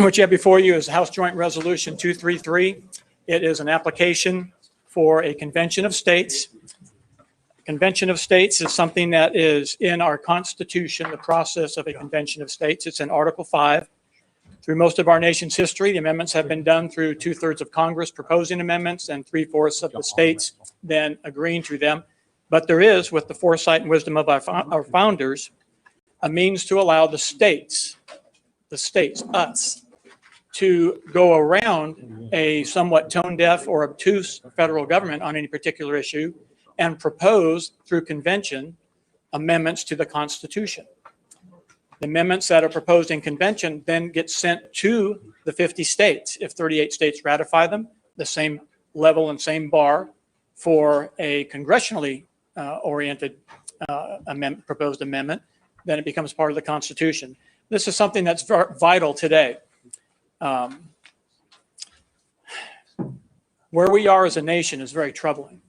what you have before you is House Joint Resolution 233. It is an application for a convention of states. Convention of states is something that is in our Constitution, the process of a convention of states. It's in Article 5. Through most of our nation's history, the amendments have been done through 2/3 of Congress proposing amendments and 3/4 of the states then agreeing to them. But there is, with the foresight and wisdom of our founders, a means to allow the states, us, to go around a somewhat tone-deaf or obtuse federal government on any particular issue and propose through convention amendments to the Constitution. The amendments that are proposed in convention then get sent to the 50 states. If 38 states ratify them, the same level and same bar for a congressionally oriented proposed amendment, then it becomes part of the Constitution. This is something that's vital today. Where we are as a nation is very troubling.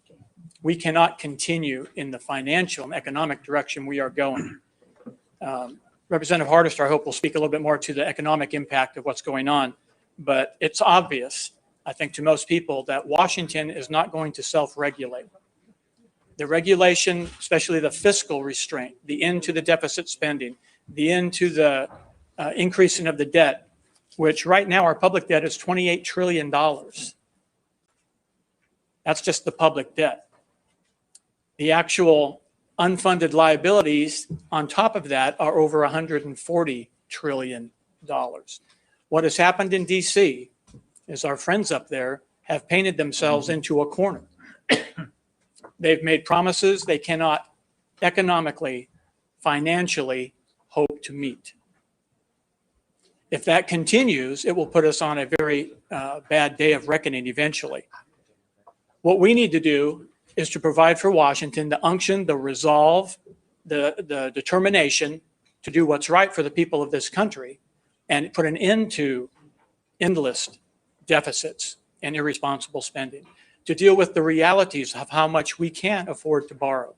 We cannot continue in the financial and economic direction we are going. Representative Hardester, I hope, will speak a little bit more to the economic impact of what's going on. But it's obvious, I think, to most people that Washington is not going to self-regulate. The regulation, especially the fiscal restraint, the end to the deficit spending, the end to the increasing of the debt, which right now our public debt is $28 trillion. That's just the public debt. The actual unfunded liabilities on top of that are over $140 trillion. What has happened in DC is our friends up there have painted themselves into a corner. They've made promises they cannot economically, financially hope to meet. If that continues, it will put us on a very bad day of reckoning eventually. What we need to do is to provide for Washington the unction, the resolve, the determination to do what's right for the people of this country and put an end to endless deficits and irresponsible spending, to deal with the realities of how much we can't afford to borrow,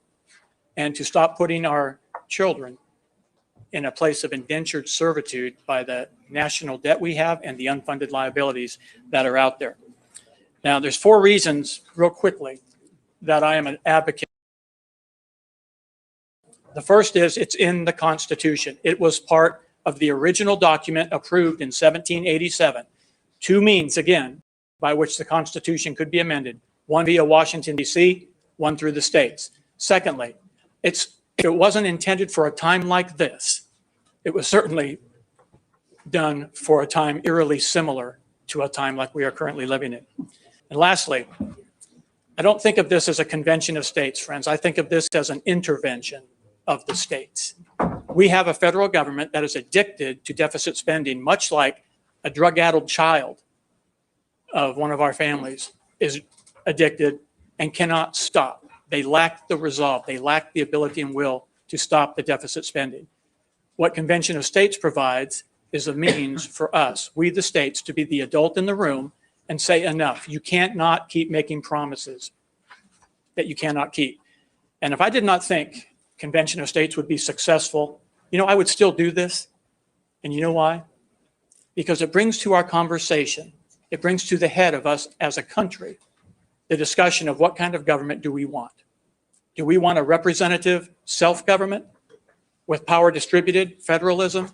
and to stop putting our children in a place of indentured servitude by the national debt we have and the unfunded liabilities that are out there. Now, there's 4 reasons, real quickly, that I am an advocate. The first is it's in the Constitution. It was part of the original document approved in 1787. 2 means, again, by which the Constitution could be amended. 1 via Washington, D.C., 1 through the states. Secondly, if it wasn't intended for a time like this, it was certainly done for a time eerily similar to a time like we are currently living in. And lastly, I don't think of this as a convention of states, friends. I think of this as an intervention of the states. We have a federal government that is addicted to deficit spending, much like a drug-addled child of one of our families is addicted and cannot stop. They lack the resolve. They lack the ability and will to stop the deficit spending. What Convention of States provides is a means for us, we the states, to be the adult in the room and say enough. You can't not keep making promises that you cannot keep. And if I did not think Convention of States would be successful, I would still do this. And you know why? Because it brings to our conversation, it brings to the head of us as a country, the discussion of what kind of government do we want? Do we want a representative self-government with power distributed, federalism,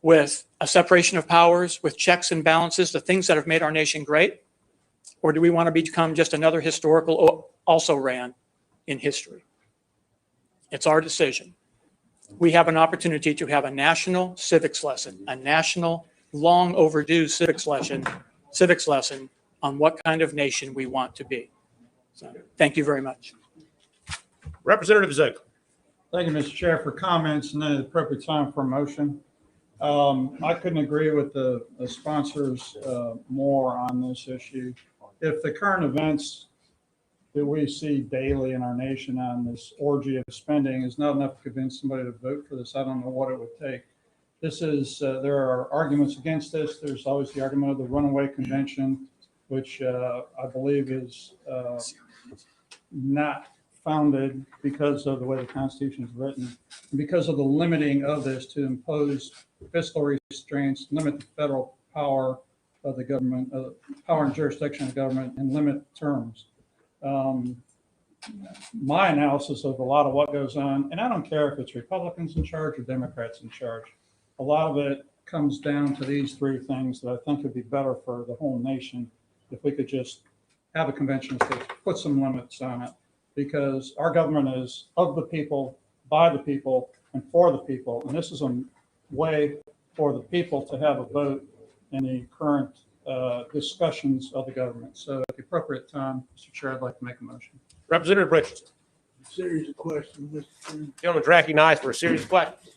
with a separation of powers, with checks and balances, the things that have made our nation great? Or do we want to become just another historical also-ran in history? It's our decision. We have an opportunity to have a national civics lesson, a national long overdue civics lesson on what kind of nation we want to be. So, thank you very much. Representative Zook. Thank you, Mr. Chair, for comments and then the appropriate time for a motion. I couldn't agree with the sponsors more on this issue. If the current events that we see daily in our nation on this orgy of spending is not enough to convince somebody to vote for this, I don't know what it would take. This is, there are arguments against this. There's always the argument of the runaway convention, which I believe is not founded because of the way the Constitution is written, and because of the limiting of this to impose fiscal restraints, limit the federal power of the government, power and jurisdiction of government, and limit terms. My analysis of a lot of what goes on, and I don't care if it's Republicans in charge or Democrats in charge, a lot of it comes down to these three things that I think would be better for the whole nation if we could just have a convention of states, put some limits on it, because our government is of the people, by the people, and for the people. And this is a way for the people to have a vote in the current discussions of the government. So at the appropriate time, Mr. Chair, I'd like to make a motion. Representative Richardson. Series of questions, Mr. Chairman. Gentleman's recognized for a series of questions.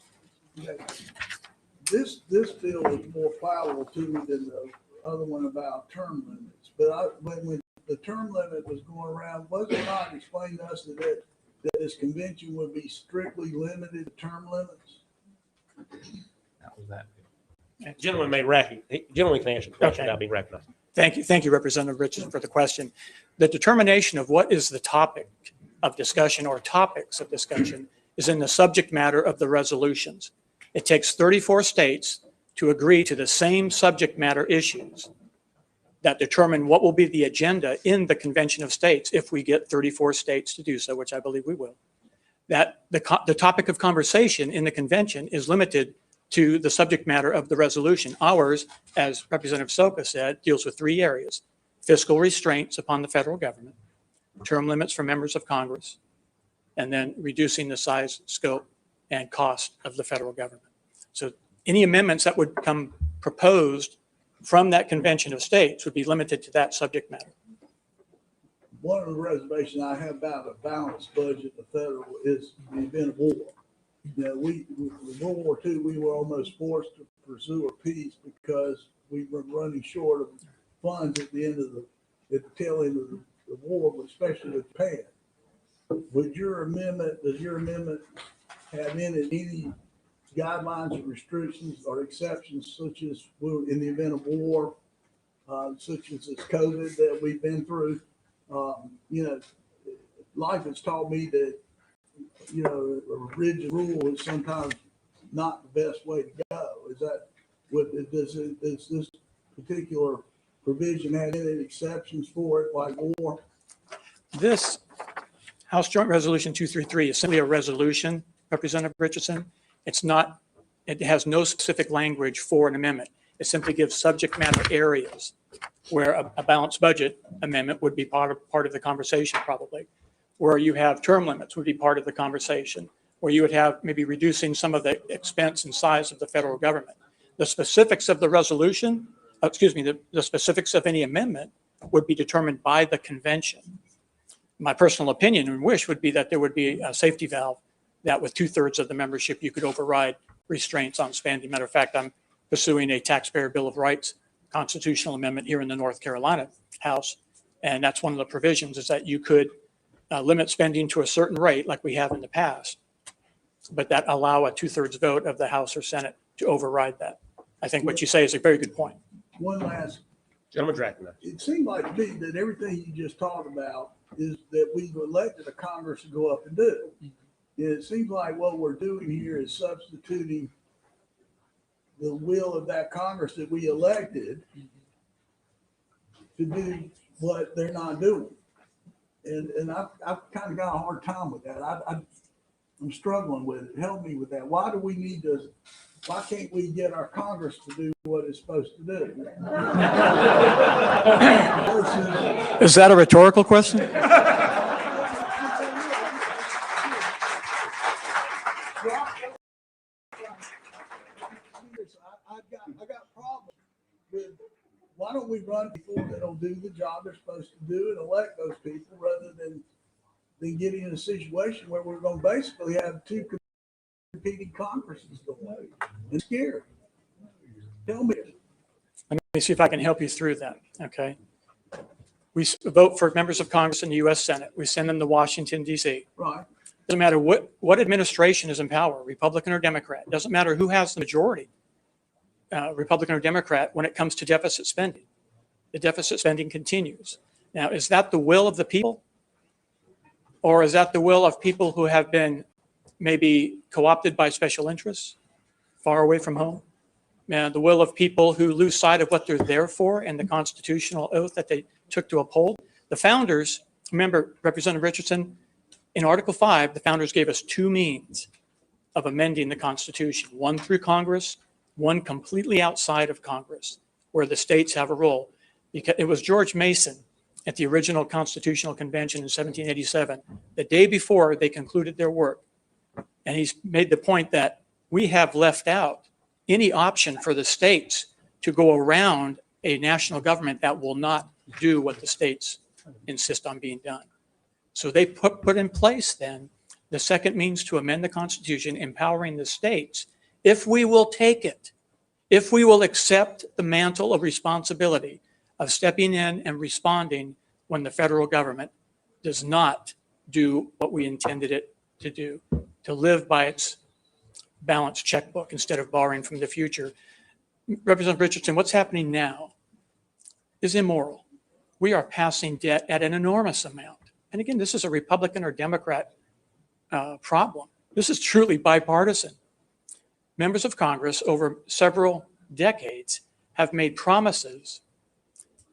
This bill is more palatable to me than the other one about term limits. But when the term limit was going around, wasn't it not explained to us that this convention would be strictly limited to term limits? That was that. Gentleman gentleman can answer the question Okay. without being recognized. Thank you, Representative Richardson, for the question. The determination of what is the topic of discussion or topics of discussion is in the subject matter of the resolutions. It takes 34 states to agree to the same subject matter issues that determine what will be the agenda in the Convention of States if we get 34 states to do so, which I believe we will. That the topic of conversation in the convention is limited to the subject matter of the resolution. Ours, as Representative Soka said, deals with three areas: fiscal restraints upon the federal government, term limits for members of Congress, and then reducing the size, scope, and cost of the federal government. So any amendments that would come proposed from that Convention of States would be limited to that subject matter. One of the reservations I have about a balanced budget, the federal, is the event of war. You know, with World War II, we were almost forced to pursue a peace because we were running short of funds at the tail end of the war, especially with Japan. Does your amendment have in it any guidelines or restrictions or exceptions, such as in the event of war, such as this COVID that we've been through? Life has taught me that, a rigid rule is sometimes not the best way to go. Is that what does this particular provision have any exceptions for it, like war? This House Joint Resolution 233 is simply a resolution, Representative Richardson. It has no specific language for an amendment. It simply gives subject matter areas where a balanced budget amendment would be part of the conversation, probably. Where you have term limits would be part of the conversation, where you would have maybe reducing some of the expense and size of the federal government. The specifics of the resolution, the specifics of any amendment would be determined by the convention. My personal opinion and wish would be that there would be a safety valve that with 2/3 of the membership, you could override restraints on spending. Matter of fact, I'm pursuing a Taxpayer Bill of Rights constitutional amendment here in the North Carolina House. And that's one of the provisions, is that you could limit spending to a certain rate like we have in the past, but that allow a 2/3 vote of the House or Senate to override that. I think what you say is a very good point. One last, Gentleman's recognized. it seemed like to me that everything you just talked about is that we've elected a Congress to go up and do. And it seems like what we're doing here is substituting the will of that Congress that we elected to do what they're not doing. And I've kind of got a hard time with that. I'm struggling with it. Help me with that. Why can't we get our Congress to do what it's supposed to do? Is that a rhetorical question? I got problems with, why don't we run people that'll do the job they're supposed to do and elect those people rather than getting in a situation where we're going to basically have two competing Congresses going. It's scary. Tell me. Let me see if I can help you through that, okay? We vote for members of Congress in the U.S. Senate. We send them to Washington, D.C. Right. Doesn't matter what administration is in power, Republican or Democrat. Doesn't matter who has the majority, Republican or Democrat, when it comes to deficit spending. The deficit spending continues. Now, is that the will of the people? Or is that the will of people who have been maybe co-opted by special interests, far away from home? And the will of people who lose sight of what they're there for and the constitutional oath that they took to uphold? The founders, remember, Representative Richardson, in Article 5, the founders gave us two means of amending the Constitution, one through Congress, one completely outside of Congress, where the states have a role. Because it was George Mason at the original Constitutional Convention in 1787, the day before they concluded their work. And he's made the point that we have left out any option for the states to go around a national government that will not do what the states insist on being done. So they put in place then the second means to amend the Constitution, empowering the states, if we will take it, if we will accept the mantle of responsibility of stepping in and responding when the federal government does not do what we intended it to do, to live by its balanced checkbook instead of borrowing from the future. Representative Richardson, what's happening now is immoral. We are passing debt at an enormous amount. And again, this is a Republican or Democrat problem. This is truly bipartisan. Members of Congress over several decades have made promises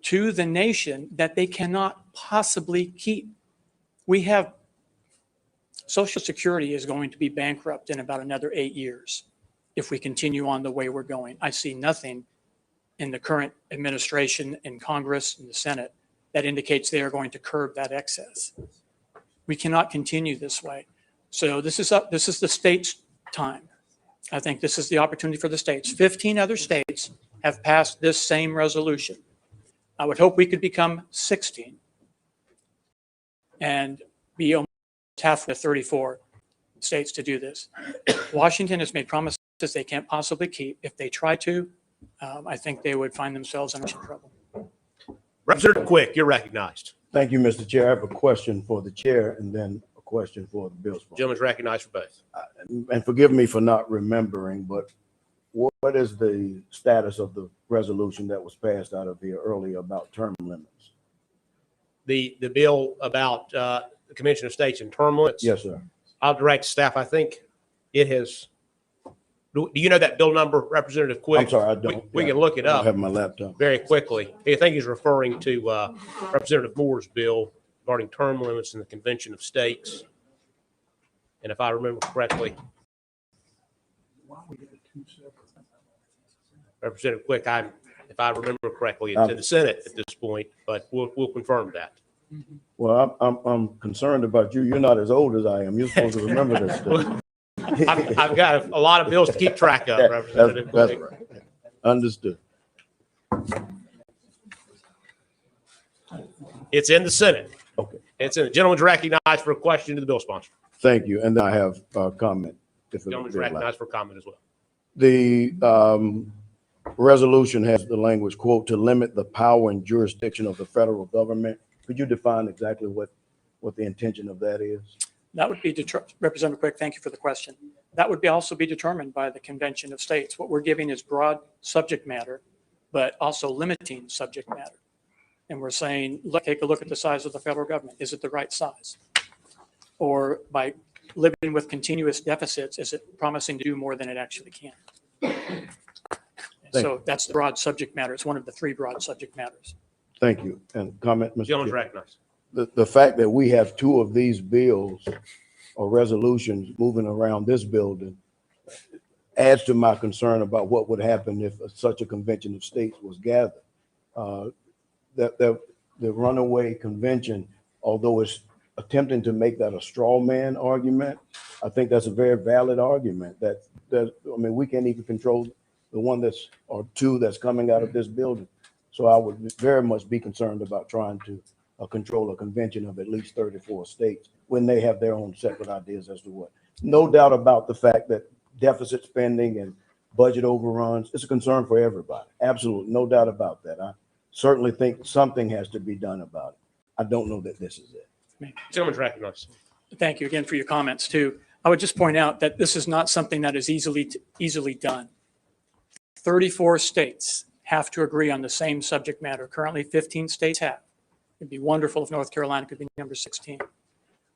to the nation that they cannot possibly keep. We have Social Security is going to be bankrupt in about another 8 years if we continue on the way we're going. I see nothing in the current administration, in Congress, in the Senate, that indicates they are going to curb that excess. We cannot continue this way. So this is the state's time. I think this is the opportunity for the states. 15 other states have passed this same resolution. I would hope we could become 16 and be almost halfway to 34 states to do this. Washington has made promises they can't possibly keep. If they try to, I think they would find themselves in trouble. Representative Quick, you're recognized. Thank you, Mr. Chair. I have a question for the chair and then a question for the bill sponsor. Gentleman's recognized for both. And forgive me for not remembering, but what is the status of the resolution that was passed out of here earlier about term limits? The bill about the Convention of States and term limits? Yes, sir. I'll direct staff. I think it has. Do you know that bill number, Representative Quick? I'm sorry, I don't. We can look it I up. don't have my laptop. Very quickly. I think he's referring to Representative Moore's bill regarding term limits in the Convention of States. And if I remember correctly, Representative Quick, if I remember correctly, it's in the Senate at this point, but we'll confirm that. Well, I'm concerned about you. You're not as old as I am. You're supposed to remember this stuff. I've got a lot of bills to keep track of, Representative That's Quick. right. Understood. It's in the Senate. Okay. It's in the gentleman's recognized for a question to the bill sponsor. Thank you. And then I have a comment. If it Gentleman's would be allowed. recognized for comment as well. The resolution has the language, quote, to limit the power and jurisdiction of the federal government. Could you define exactly what the intention of that is? That would be, Representative Quick, thank you for the question. That would also be determined by the Convention of States. What we're giving is broad subject matter, but also limiting subject matter. And we're saying, take a look at the size of the federal government. Is it the right size? Or by living with continuous deficits, is it promising to do more than it actually can? So that's the broad subject matter. It's one of the three broad subject matters. Thank you. And comment, Mr. Gentleman's Chair. recognized. The fact that we have two of these bills or resolutions moving around this building adds to my concern about what would happen if such a convention of states was gathered. The runaway convention, although it's attempting to make that a straw man argument, I think that's a very valid argument that I mean, we can't even control the one or two that's coming out of this building. So I would very much be concerned about trying to control a convention of at least 34 states when they have their own separate ideas as to what. No doubt about the fact that deficit spending and budget overruns is a concern for everybody. Absolutely, no doubt about that. I certainly think something has to be done about it. I don't know that this is it. Gentleman's recognized. Thank you again for your comments too. I would just point out that this is not something that is easily done. 34 states have to agree on the same subject matter. Currently, 15 states have. It'd be wonderful if North Carolina could be number 16.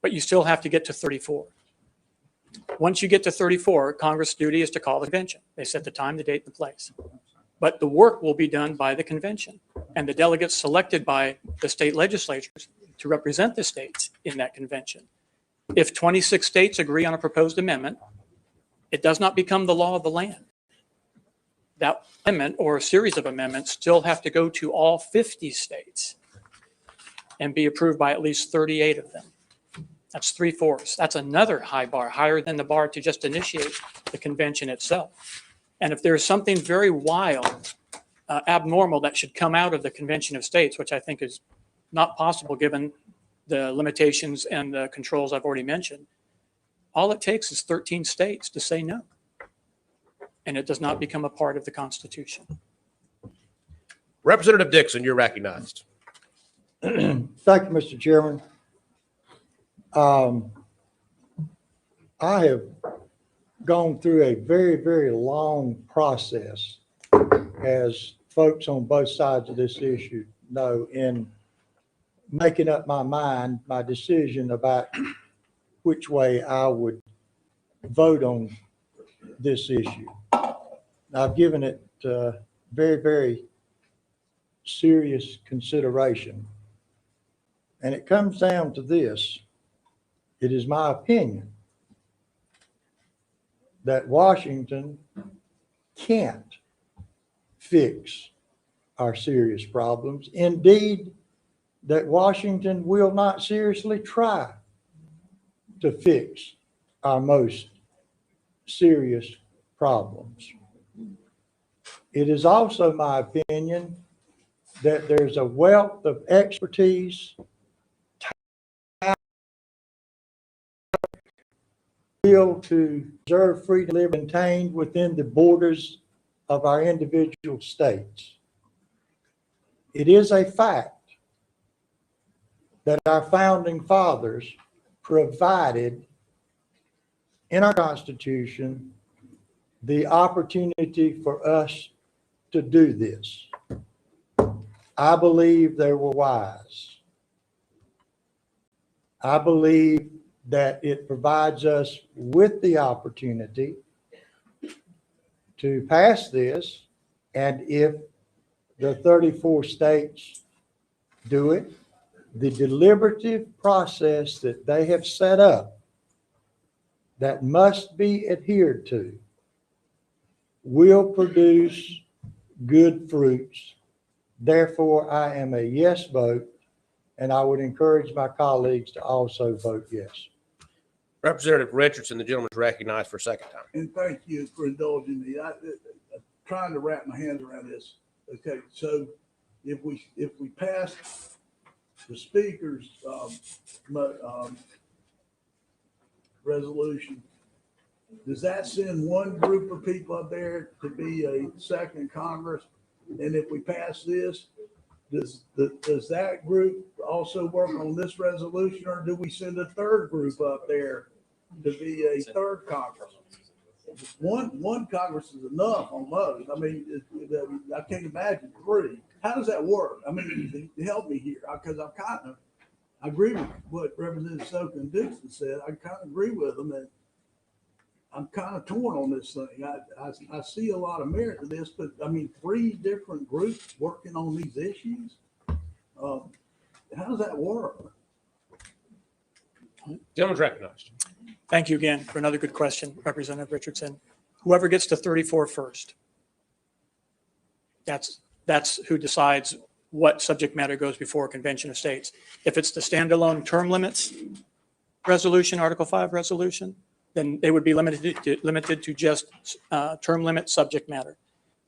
but you still have to get to 34. Once you get to 34, Congress' duty is to call the convention. They set the time, the date, and the place. But the work will be done by the convention and the delegates selected by the state legislatures to represent the states in that convention. If 26 states agree on a proposed amendment, it does not become the law of the land. That amendment or a series of amendments still have to go to all 50 states and be approved by at least 38 of them. That's 3/4. That's another high bar, higher than the bar to just initiate the convention itself. And if there's something very wild, abnormal that should come out of the Convention of States, which I think is not possible given the limitations and the controls I've already mentioned, all it takes is 13 states to say no. And it does not become a part of the Constitution. Representative Dixon, you're recognized. Thank you, Mr. Chairman. I have gone through a very, very long process, as folks on both sides of this issue know, in making up my mind, my decision about which way I would vote on this issue. I've given it very, very serious consideration. And it comes down to this. It is my opinion that Washington can't fix our serious problems. Indeed, that Washington will not seriously try to fix our most serious problems. It is also my opinion that there's a wealth of expertise, will to preserve freedom, live contained within the borders of our individual states. It is a fact that our founding fathers provided in our Constitution the opportunity for us to do this. I believe they were wise. I believe that it provides us with the opportunity to pass this, and if the 34 states do it, the deliberative process that they have set up that must be adhered to will produce good fruits. Therefore, I am a yes vote, and I would encourage my colleagues to also vote yes. Representative Richardson, the gentleman is recognized for a second time. And thank you for indulging me. I'm trying to wrap my hands around this. Okay, so if we pass the speaker's resolution, does that send one group of people up there to be a second Congress? And if we pass this, does that group also work on this resolution, or do we send a third group up there to be a third Congress? One Congress is enough on most. I mean, I can't imagine three. How does that work? I mean, help me here, because I agree with what Representative Soka and Dixon said. I kind of agree with them, and I'm kind of torn on this thing. I see a lot of merit to this, but I mean, three different groups working on these issues. How does that work? Gentleman's recognized. Thank you again for another good question, Representative Richardson. Whoever gets to 34 first, that's who decides what subject matter goes before a convention of states. If it's the standalone term limits resolution, Article 5 resolution, then they would be limited to just term limit subject matter.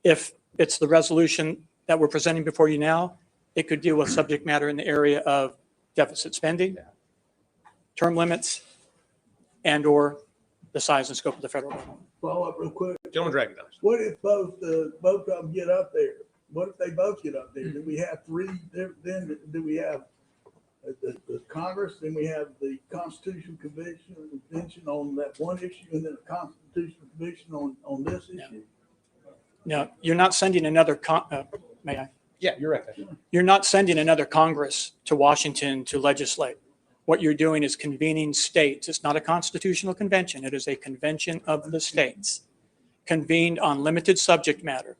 If it's the resolution that we're presenting before you now, it could deal with subject matter in the area of deficit spending, term limits, and or the size and scope of the federal government. Follow up real quick. Gentleman's recognized. What if both of them get up there? What if they both get up there? Do we have three? Then do we have the Congress? Then we have the Constitutional Convention on that one issue, and then the Constitutional Convention on this issue. No, you're not sending another. May I? Yeah, you're right. You're not sending another Congress to Washington to legislate. what you're doing is convening states. It's not a constitutional convention. It is a convention of the states convened on limited subject matter.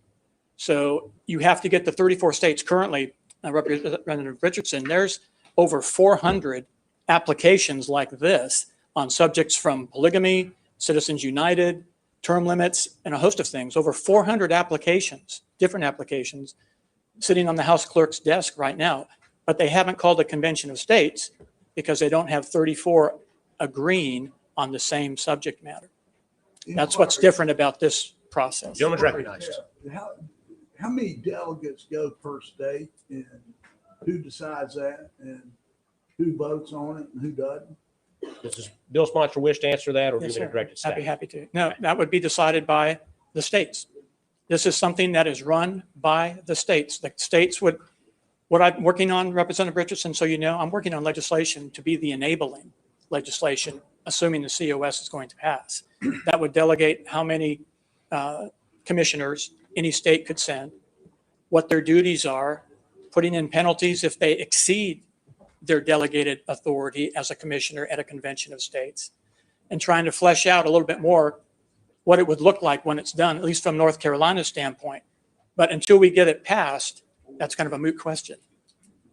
So you have to get the 34 states currently, Representative Richardson, there's over 400 applications like this on subjects from polygamy, Citizens United, term limits, and a host of things. Over 400 applications, different applications, sitting on the House clerk's desk right now. But they haven't called a convention of states because they don't have 34 agreeing on the same subject matter. That's what's different about this process. Gentleman's recognized. How many delegates go per state, and who decides that, and who votes on it and who doesn't? Does bill sponsor wish to answer that, or do you Yes, want me to sir. direct it to staff? Happy to. No, that would be decided by the states. This is something that is run by the states. The states would, what I'm working on, Representative Richardson, so you know, I'm working on legislation to be the enabling legislation, assuming the COS is going to pass. That would delegate how many commissioners any state could send, what their duties are, putting in penalties if they exceed their delegated authority as a commissioner at a convention of states, and trying to flesh out a little bit more what it would look like when it's done, at least from North Carolina's standpoint. But until we get it passed, that's kind of a moot question.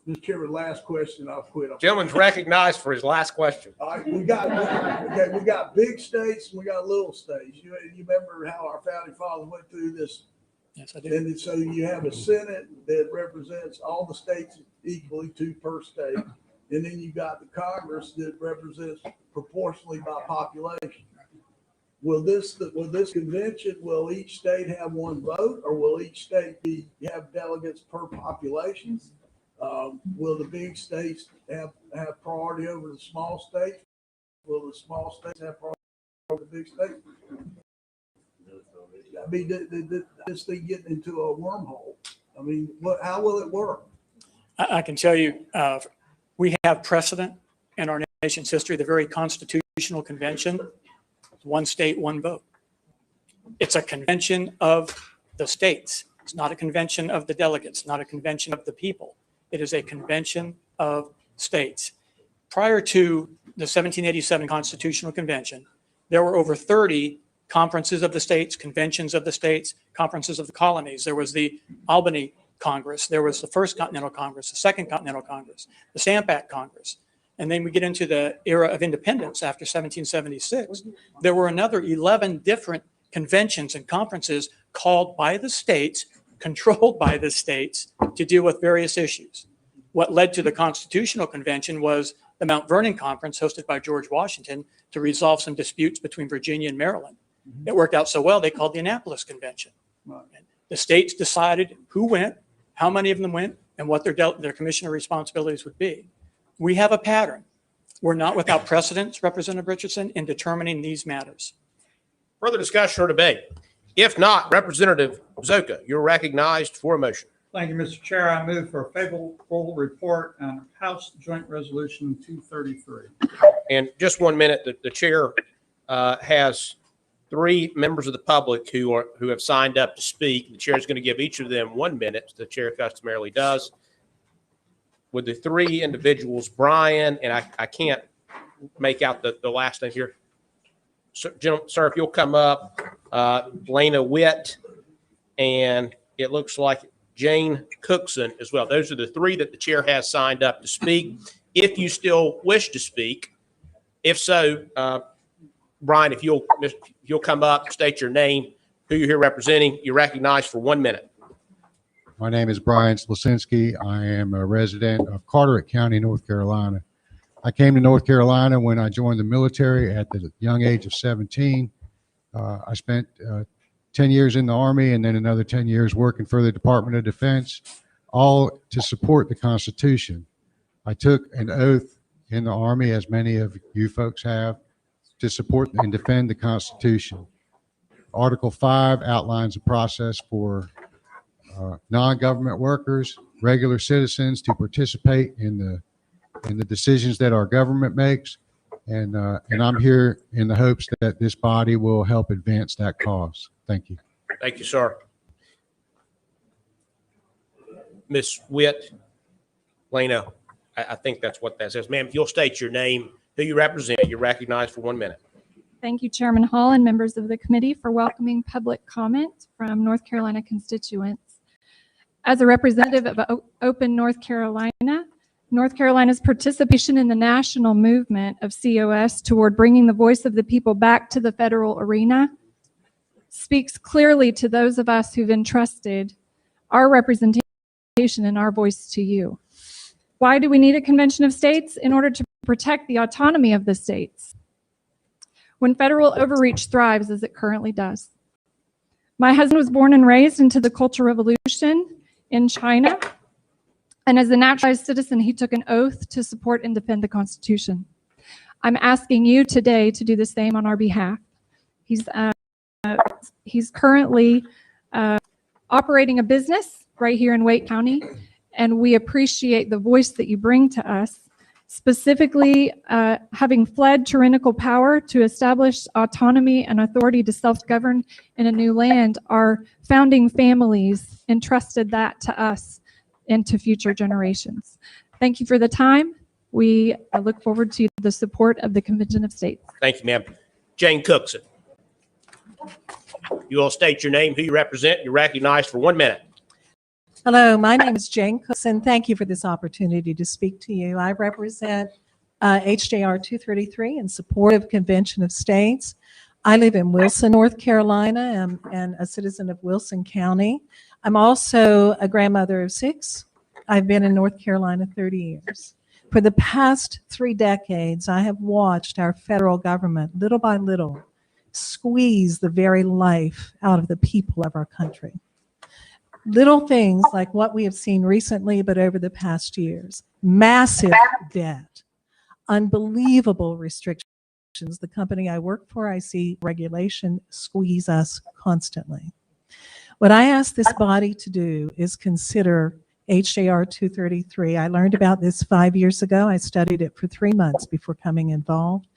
Mr. Chairman, last question, I'll quit. Gentleman's recognized for his last question. All right, we got big states and we got little states. You remember how our founding fathers went through this? Yes, I do. And so you have a Senate that represents all the states equally, 2 per state. And then you got the Congress that represents proportionally by population. Will this convention, will each state have 1 vote, or will each state have delegates per population? Will the big states have priority over the small states? Will the small states have priority over the big states? I mean, this thing getting into a wormhole. I mean, how will it work? I can tell you, we have precedent in our nation's history, the very constitutional convention, 1 state, 1 vote. It's a convention of the states. It's not a convention of the delegates, not a convention of the people. It is a convention of states. Prior to the 1787 Constitutional Convention, there were over 30 conferences of the states, conventions of the states, conferences of the colonies. There was the Albany Congress. There was the First Continental Congress, the Second Continental Congress, the Stamp Act Congress. And then we get into the era of independence after 1776. There were another 11 different conventions and conferences called by the states, controlled by the states, to deal with various issues. What led to the Constitutional Convention was the Mount Vernon Conference hosted by George Washington to resolve some disputes between Virginia and Maryland. It worked out so well, they called the Annapolis Convention. The states decided who went, how many of them went, and what their commissioner responsibilities would be. We have a pattern. We're not without precedence, Representative Richardson, in determining these matters. Further discussion or debate? If not, Representative Zoka, you're recognized for a motion. Thank you, Mr. Chair. I move for a favorable report on House Joint Resolution 233. And just 1 minute, the chair has 3 members of the public who have signed up to speak. The chair is going to give each of them 1 minute. The chair customarily does. With the 3 individuals, Brian, and I can't make out the last name here. So, sir, if you'll come up, Lena Witt, and it looks like Jane Cookson as well. Those are the 3 that the chair has signed up to speak. If you still wish to speak, if so, Brian, if you'll come up, state your name, who you're here representing, you're recognized for 1 minute. My name is Brian Slasinski. I am a resident of Carteret County, North Carolina. I came to North Carolina when I joined the military at the young age of 17. I spent 10 years in the Army and then another 10 years working for the Department of Defense, all to support the Constitution. I took an oath in the Army, as many of you folks have, to support and defend the Constitution. Article 5 outlines a process for non-government workers, regular citizens to participate in the decisions that our government makes. And I'm here in the hopes that this body will help advance that cause. Thank you. Thank you, sir. Ms. Witt, Lena, I think that's what that says. Ma'am, if you'll state your name, who you represent, you're recognized for 1 minute. Thank you, Chairman Hall and members of the committee for welcoming public comment from North Carolina constituents. As a representative of Open North Carolina, North Carolina's participation in the national movement of COS toward bringing the voice of the people back to the federal arena speaks clearly to those of us who've entrusted our representation and our voice to you. Why do we need a convention of states? In order to protect the autonomy of the states. When federal overreach thrives as it currently does. My husband was born and raised into the Cultural Revolution in China, and as a naturalized citizen, he took an oath to support and defend the Constitution. I'm asking you today to do the same on our behalf. He's currently operating a business right here in Wake County, and we appreciate the voice that you bring to us. Specifically, having fled tyrannical power to establish autonomy and authority to self-govern in a new land, our founding families entrusted that to us and to future generations. Thank you for the time. We look forward to the support of the Convention of States. Thank you, ma'am. Jane Cookson. You will state your name, who you represent. You're recognized for 1 minute. Hello, my name is Jane Cookson. Thank you for this opportunity to speak to you. I represent HJR 233 in support of Convention of States. I live in Wilson, North Carolina, and a citizen of Wilson County. I'm also a grandmother of 6. I've been in North Carolina 30 years. For the past 3 decades, I have watched our federal government, little by little, squeeze the very life out of the people of our country. Little things like what we have seen recently, but over the past years. Massive debt, unbelievable restrictions. The company I work for, I see regulation squeeze us constantly. What I ask this body to do is consider HJR 233. I learned about this 5 years ago. I studied it for 3 months before coming involved.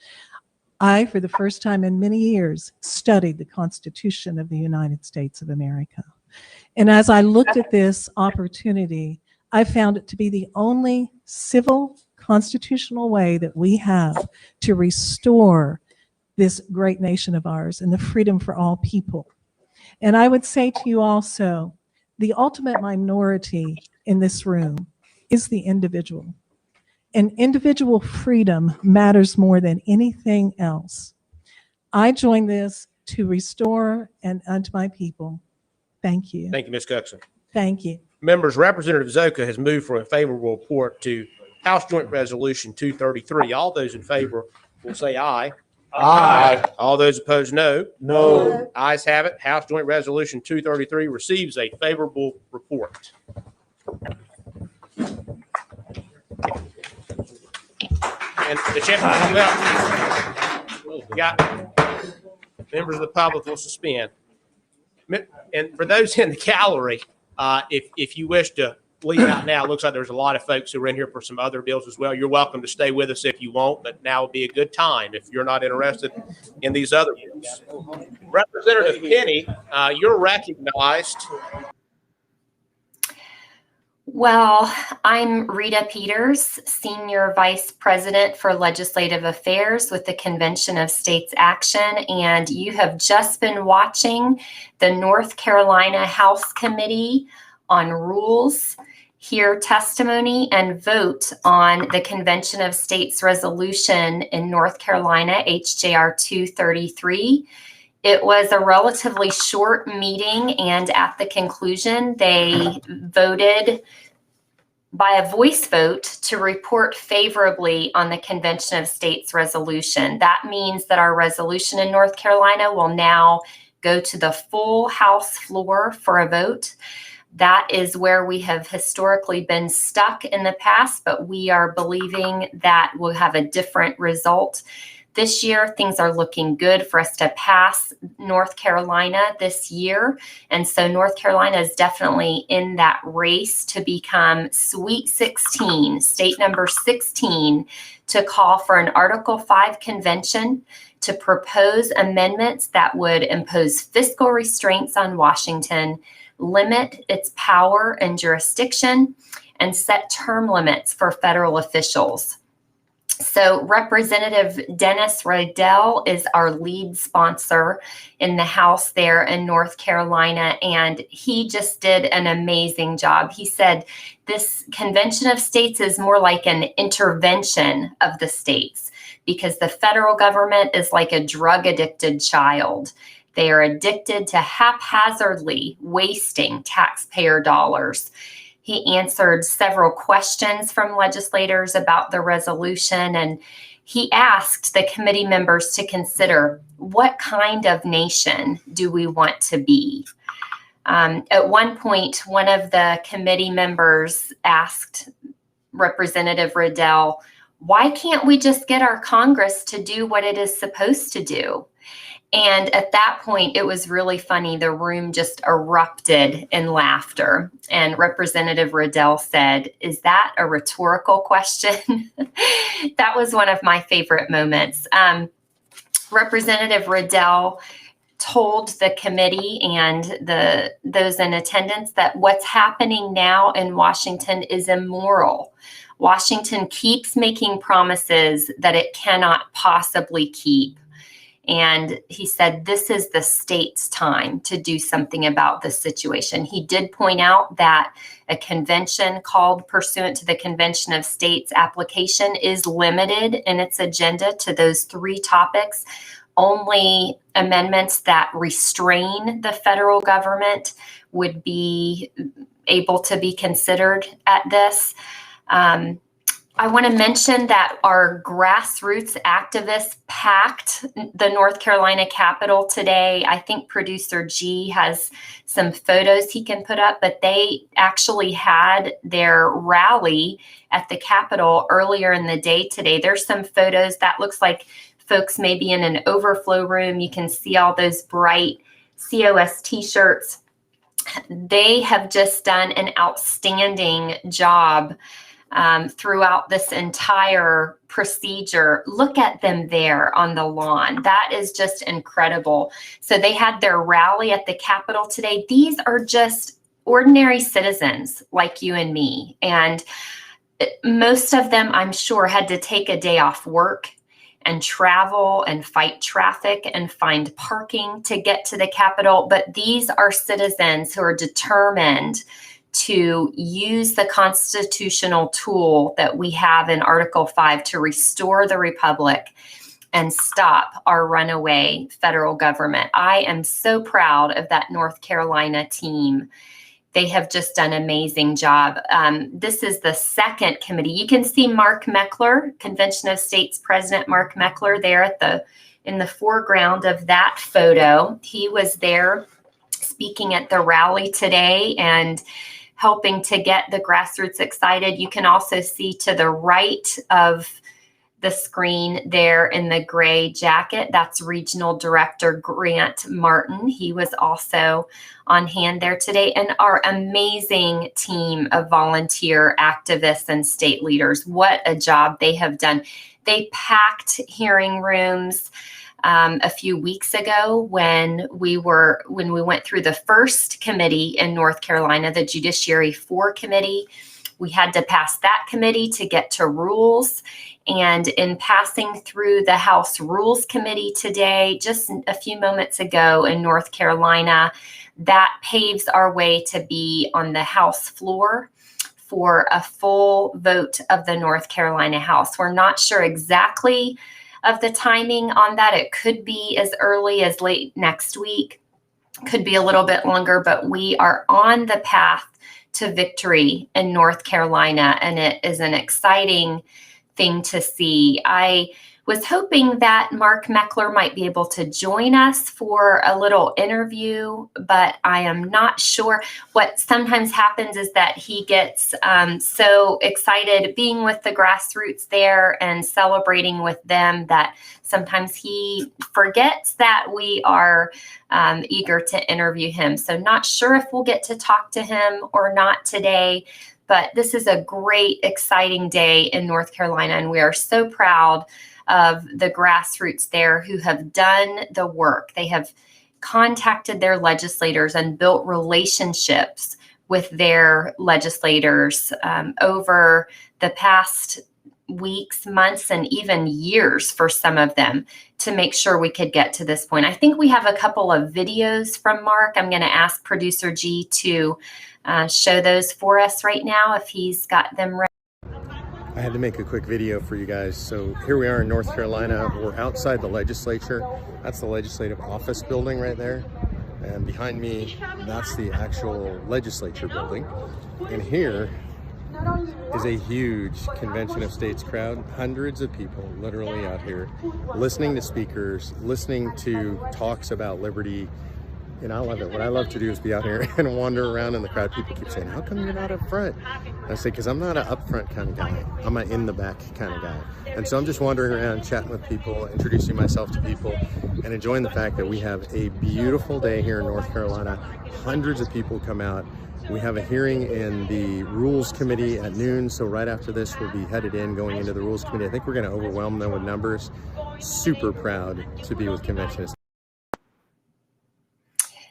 I, for the first time in many years, studied the Constitution of the United States of America. And as I looked at this opportunity, I found it to be the only civil constitutional way that we have to restore this great nation of ours and the freedom for all people. And I would say to you also, the ultimate minority in this room is the individual. And individual freedom matters more than anything else. I joined this to restore and unto my people. Thank you. Thank you, Ms. Cookson. Thank you. Members, Representative Zoka has moved for a favorable report to House Joint Resolution 233. All those in favor will say aye. Aye. All those opposed, no. No. Ayes have it. House Joint Resolution 233 receives a favorable report. And the chairman, well, got members of the public will suspend. And for those in the gallery, if you wish to leave out now, it looks like there's a lot of folks who are in here for some other bills as well. You're welcome to stay with us if you want, but now would be a good time if you're not interested in these other bills. Representative Penny, you're recognized. Well, I'm Rita Peters, Senior Vice President for Legislative Affairs with the Convention of States Action, and you have just been watching the North Carolina House Committee on Rules hear testimony and vote on the Convention of States resolution in North Carolina, HJR 233. It was a relatively short meeting, and at the conclusion, they voted by a voice vote to report favorably on the Convention of States resolution. That means that our resolution in North Carolina will now go to the full House floor for a vote. That is where we have historically been stuck in the past, but we are believing that we'll have a different result. This year, things are looking good for us to pass North Carolina this year. And so North Carolina is definitely in that race to become Sweet 16, state number 16, to call for an Article 5 convention to propose amendments that would impose fiscal restraints on Washington, limit its power and jurisdiction, and set term limits for federal officials. So Representative Dennis Riddell is our lead sponsor in the House there in North Carolina, and he just did an amazing job. He said this Convention of States is more like an intervention of the states because the federal government is like a drug-addicted child. They are addicted to haphazardly wasting taxpayer dollars. He answered several questions from legislators about the resolution, and he asked the committee members to consider what kind of nation do we want to be. At one point, one of the committee members asked Representative Riddell, why can't we just get our Congress to do what it is supposed to do? And at that point, it was really funny. The room just erupted in laughter. And Representative Riddell said, is that a rhetorical question? That was one of my favorite moments. Representative Riddell told the committee and those in attendance that what's happening now in Washington is immoral. Washington keeps making promises that it cannot possibly keep. And he said, this is the state's time to do something about this situation. He did point out that a convention called pursuant to the Convention of States application is limited in its agenda to those 3 topics. Only amendments that restrain the federal government would be able to be considered at this. I want to mention that our grassroots activists packed the North Carolina Capitol today. I think producer G has some photos he can put up, but they actually had their rally at the Capitol earlier in the day today. There's some photos that looks like folks maybe in an overflow room. You can see all those bright COS t-shirts. They have just done an outstanding job throughout this entire procedure. Look at them there on the lawn. That is just incredible. So they had their rally at the Capitol today. These are just ordinary citizens like you and me. And most of them, I'm sure, had to take a day off work and travel and fight traffic and find parking to get to the Capitol. But these are citizens who are determined to use the constitutional tool that we have in Article 5 to restore the Republic and stop our runaway federal government. I am so proud of that North Carolina team. They have just done an amazing job. This is the second committee. You can see Mark Meckler, Convention of States President Mark Meckler, there in the foreground of that photo. He was there speaking at the rally today and helping to get the grassroots excited. You can also see to the right of the screen there in the gray jacket, that's Regional Director Grant Martin. He was also on hand there today. And our amazing team of volunteer activists and state leaders, what a job they have done. They packed hearing rooms a few weeks ago when we went through the first committee in North Carolina, the Judiciary 4 committee. We had to pass that committee to get to rules. And in passing through the House Rules Committee today, just a few moments ago in North Carolina, that paves our way to be on the House floor for a full vote of the North Carolina House. We're not sure exactly of the timing on that. It could be as early as late next week, could be a little bit longer, but we are on the path to victory in North Carolina, and it is an exciting thing to see. I was hoping that Mark Meckler might be able to join us for a little interview, but I am not sure. What sometimes happens is that he gets so excited being with the grassroots there and celebrating with them that sometimes he forgets that we are eager to interview him. So not sure if we'll get to talk to him or not today, but this is a great, exciting day in North Carolina, and we are so proud of the grassroots there who have done the work. They have contacted their legislators and built relationships with their legislators over the past weeks, months, and even years for some of them to make sure we could get to this point. I think we have a couple of videos from Mark. I'm going to ask producer G to show those for us right now if he's got them ready. I had to make a quick video for you guys. So here we are in North Carolina. We're outside the legislature. That's the legislative office building right there. And behind me, that's the actual legislature building. And here is a huge Convention of States crowd. Hundreds of people literally out here listening to speakers, listening to talks about liberty. And I love it. What I love to do is be out here and wander around in the crowd. People keep saying, how come you're not up front? And I say, because I'm not an up front kind of guy. I'm an in the back kind of guy. And so I'm just wandering around, chatting with people, introducing myself to people, and enjoying the fact that we have a beautiful day here in North Carolina. Hundreds of people come out. We have a hearing in the Rules Committee at noon. So right after this, we'll be headed in, going into the Rules Committee. I think we're going to overwhelm them with numbers. Super proud to be with Convention.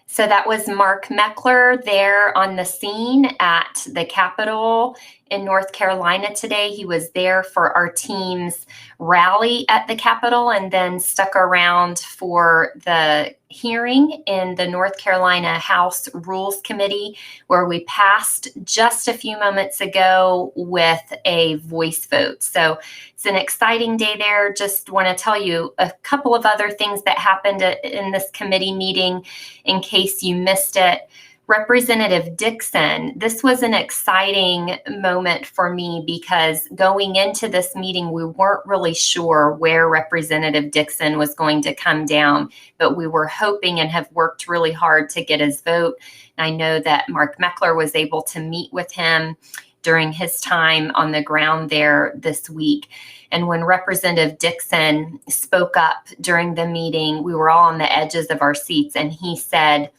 So that was Mark Meckler there on the scene at the Capitol in North Carolina today. He was there for our team's rally at the Capitol and then stuck around for the hearing in the North Carolina House Rules Committee, where we passed just a few moments ago with a voice vote. So it's an exciting day there. Just want to tell you a couple of other things that happened in this committee meeting in case you missed it. Representative Dixon, this was an exciting moment for me because going into this meeting, we weren't really sure where Representative Dixon was going to come down, but we were hoping and have worked really hard to get his vote. I know that Mark Meckler was able to meet with him during his time on the ground there this week. And when Representative Dixon spoke up during the meeting, we were all on the edges of our seats, and he said,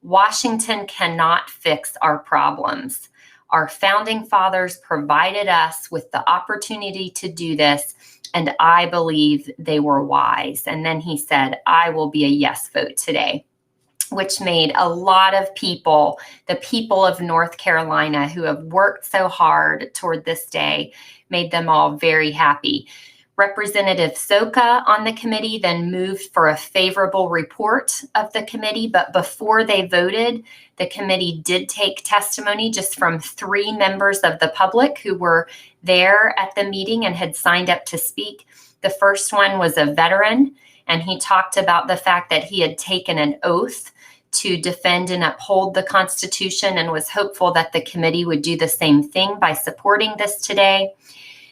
Washington cannot fix our problems. Our founding fathers provided us with the opportunity to do this, and I believe they were wise. And then he said, I will be a yes vote today, which made a lot of people, the people of North Carolina who have worked so hard toward this day, made them all very happy. Representative Soka on the committee then moved for a favorable report of the committee, but before they voted, the committee did take testimony just from 3 members of the public who were there at the meeting and had signed up to speak. The first one was a veteran, and he talked about the fact that he had taken an oath to defend and uphold the Constitution and was hopeful that the committee would do the same thing by supporting this today.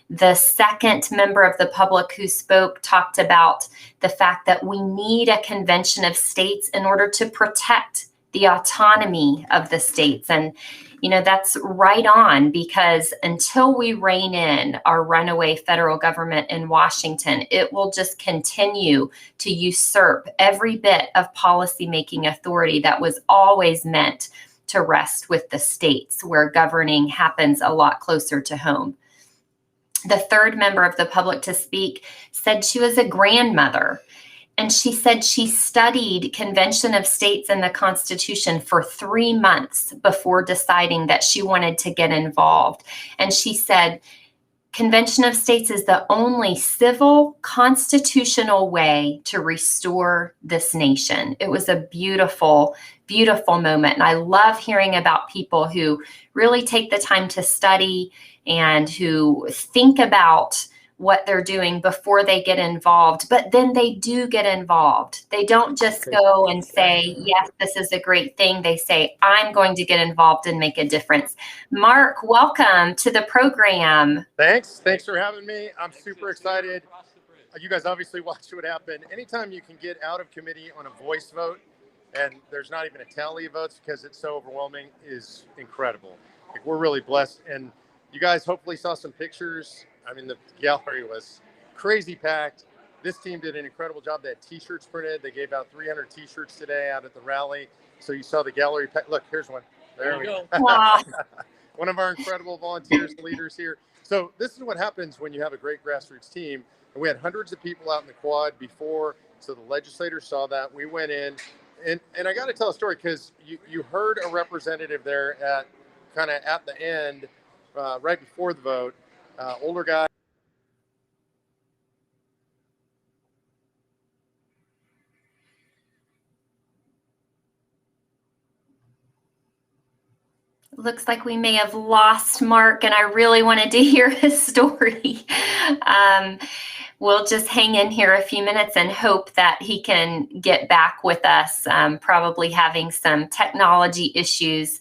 The second member of the public who spoke talked about the fact that we need a convention of states in order to protect the autonomy of the states. And, you know, that's right on, because until we rein in our runaway federal government in Washington, it will just continue to usurp every bit of policymaking authority that was always meant to rest with the states, where governing happens a lot closer to home. The third member of the public to speak said she was a grandmother, and she said she studied Convention of States and the Constitution for 3 months before deciding that she wanted to get involved. And she said, Convention of States is the only civil constitutional way to restore this nation. It was a beautiful, beautiful moment. And I love hearing about people who really take the time to study and who think about what they're doing before they get involved, but then they do get involved. They don't just go and say, yes, this is a great thing. They say, I'm going to get involved and make a difference. Mark, welcome to the program. Thanks for having me. I'm super excited. You guys obviously watched what happened. Anytime you can get out of committee on a voice vote and there's not even a tally of votes because it's so overwhelming is incredible. Like, we're really blessed. And you guys hopefully saw some pictures. I mean, the gallery was crazy packed. This team did an incredible job. They had t-shirts printed. They gave out 300 t-shirts today out at the rally. So you saw the gallery pack. Look, here's one. There we go. Wow. One of our incredible volunteers, leaders here. So this is what happens when you have a great grassroots team. And we had hundreds of people out in the quad before. So the legislators saw that. We went in. and I got to tell a story because you heard a representative there at kind of at the end, right before the vote, older guy. Looks like we may have lost Mark, and I really wanted to hear his story. We'll just hang in here a few minutes and hope that he can get back with us, probably having some technology issues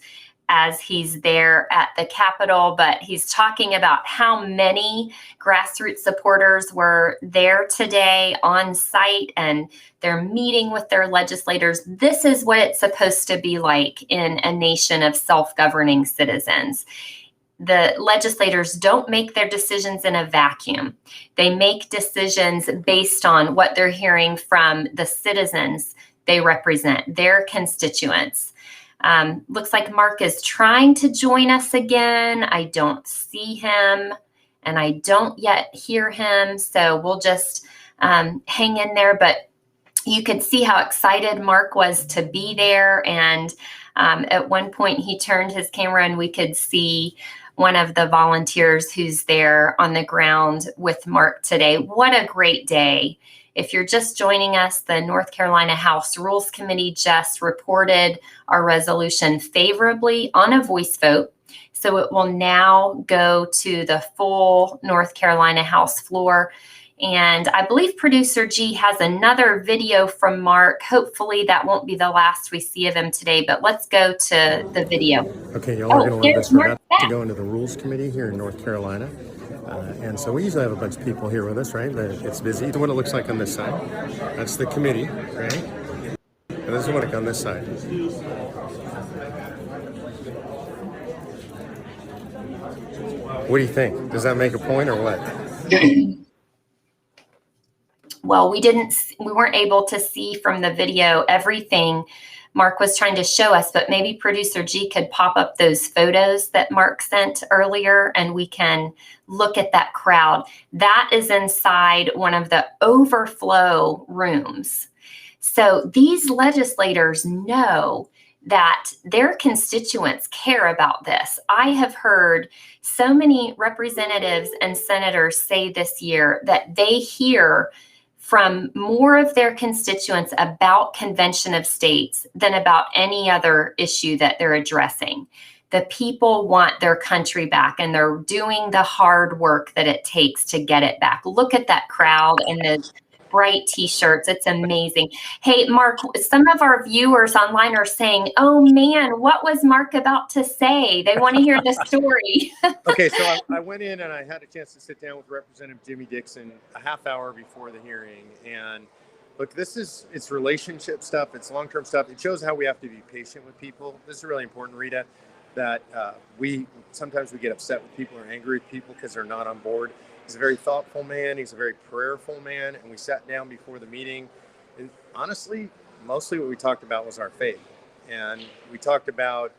as he's there at the Capitol, but he's talking about how many grassroots supporters were there today on site, and they're meeting with their legislators. This is what it's supposed to be like in a nation of self-governing citizens. The legislators don't make their decisions in a vacuum. They make decisions based on what they're hearing from the citizens they represent, their constituents. Looks like Mark is trying to join us again. I don't see him, and I don't yet hear him. So we'll just hang in there. But you could see how excited Mark was to be there. And at one point, he turned his camera, and we could see one of the volunteers who's there on the ground with Mark today. What a great day. If you're just joining us, the North Carolina House Rules Committee just reported our resolution favorably on a voice vote. So it will now go to the full North Carolina House floor. And I believe Producer G has another video from Mark. Hopefully that won't be the last we see of him today, but let's go to the video. Okay, y'all are going to love this. We're about to go into the Rules Committee here in North Carolina. And so we usually have a bunch of people here with us, right? But it's busy. This is what it looks like on this side. That's the committee, right? And this is what it's on this side. What do you think? Does that make a point or what? Well, we weren't able to see from the video everything Mark was trying to show us, but maybe Producer G could pop up those photos that Mark sent earlier, and we can look at that crowd. That is inside one of the overflow rooms. So these legislators know that their constituents care about this. I have heard so many representatives and senators say this year that they hear from more of their constituents about Convention of States than about any other issue that they're addressing. The people want their country back, and they're doing the hard work that it takes to get it back. Look at that crowd and the bright t-shirts. It's amazing. Hey, Mark, some of our viewers online are saying, oh man, what was Mark about to say? They want to hear the story. Okay, so I went in and I had a chance to sit down with Representative Jimmy Dixon a half hour before the hearing. And look, it's relationship stuff. It's long-term stuff. It shows how we have to be patient with people. This is really important, Rita, that sometimes we get upset with people or angry with people because they're not on board. He's a very thoughtful man. He's a very prayerful man. And we sat down before the meeting. And honestly, mostly what we talked about was our faith. And we talked about,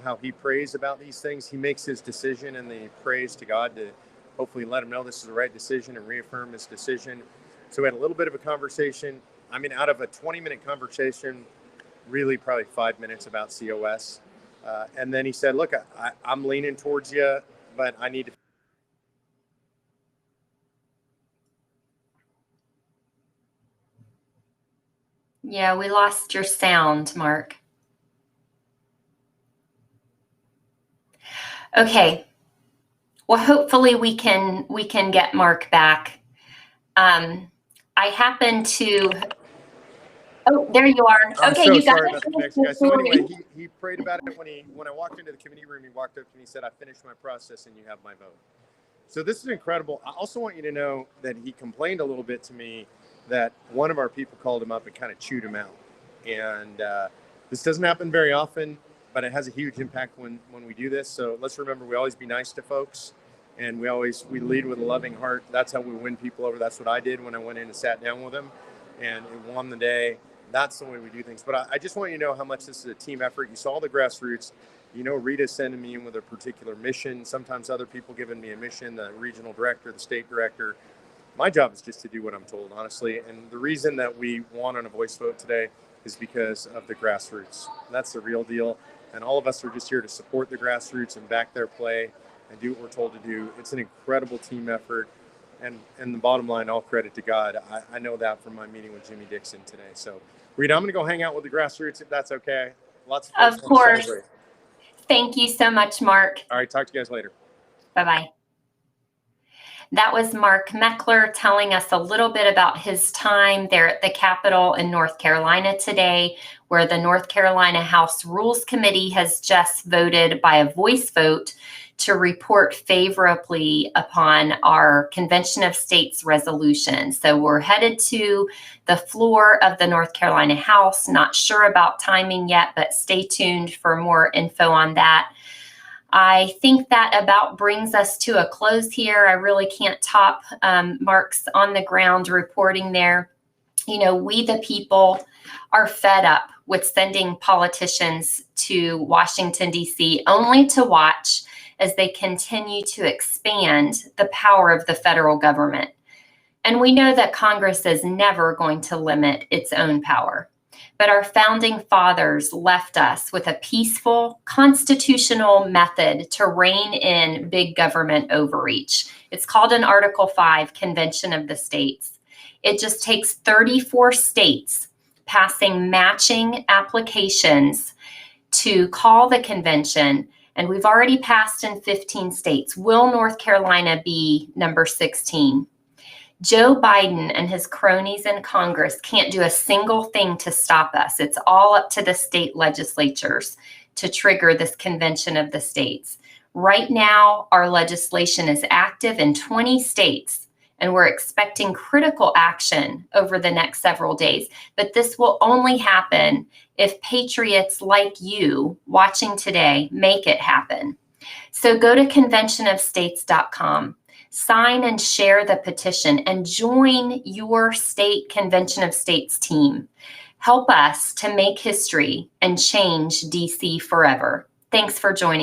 how he prays about these things. He makes his decision and he prays to God to hopefully let him know this is the right decision and reaffirm his decision. So we had a little bit of a conversation. I mean, out of a 20-minute conversation, really probably 5 minutes about COS. And then he said, look, I'm leaning towards you, but I need to. Yeah, we lost your sound, Mark. Okay. Well, hopefully we can get Mark back. I happen to. Oh, there you are. Okay, I'm so you got sorry it. about the next guy. So anyway, he prayed about it when I walked into the committee room. He walked up and he said, "I finished my process, and you have my vote." So this is incredible. I also want you to know that he complained a little bit to me that one of our people called him up and kind of chewed him out. And this doesn't happen very often, but it has a huge impact when we do this. So let's remember, we always be nice to folks, and we lead with a loving heart. That's how we win people over. That's what I did when I went in and sat down with him, and it won the day. That's the way we do things. But I just want you to know how much this is a team effort. You saw the grassroots. Rita sending me in with a particular mission. Sometimes other people giving me a mission, the regional director, the state director. My job is just to do what I'm told, honestly. And the reason that we won on a voice vote today is because of the grassroots. That's the real deal. And all of us are just here to support the grassroots and back their play and do what we're told to do. It's an incredible team effort. And the bottom line, all credit to God. I know that from my meeting with Jimmy Dixon today. So, Rita, I'm going to go hang out with the grassroots if that's okay. Lots of folks Of want to course. celebrate. Thank you so much, Mark. All right, talk to you guys later. Bye-bye. That was Mark Meckler telling us a little bit about his time there at the Capitol in North Carolina today, where the North Carolina House Rules Committee has just voted by a voice vote to report favorably upon our Convention of States resolution. So we're headed to the floor of the North Carolina House. Not sure about timing yet, but stay tuned for more info on that. I think that about brings us to a close here. I really can't top Mark's on the ground reporting there. You know, we the people are fed up with sending politicians to Washington, D.C. only to watch as they continue to expand the power of the federal government. And we know that Congress is never going to limit its own power. But our founding fathers left us with a peaceful constitutional method to rein in big government overreach. It's called an Article 5 Convention of the States. It just takes 34 states passing matching applications to call the convention, and we've already passed in 15 states. Will North Carolina be number 16? Joe Biden and his cronies in Congress can't do a single thing to stop us. It's all up to the state legislatures to trigger this convention of the states. Right now, our legislation is active in 20 states, and we're expecting critical action over the next several days. But this will only happen if patriots like you watching today make it happen. So go to conventionofstates.com. Sign and share the petition and join your state Convention of States team. Help us to make history and change DC forever. Thanks for joining.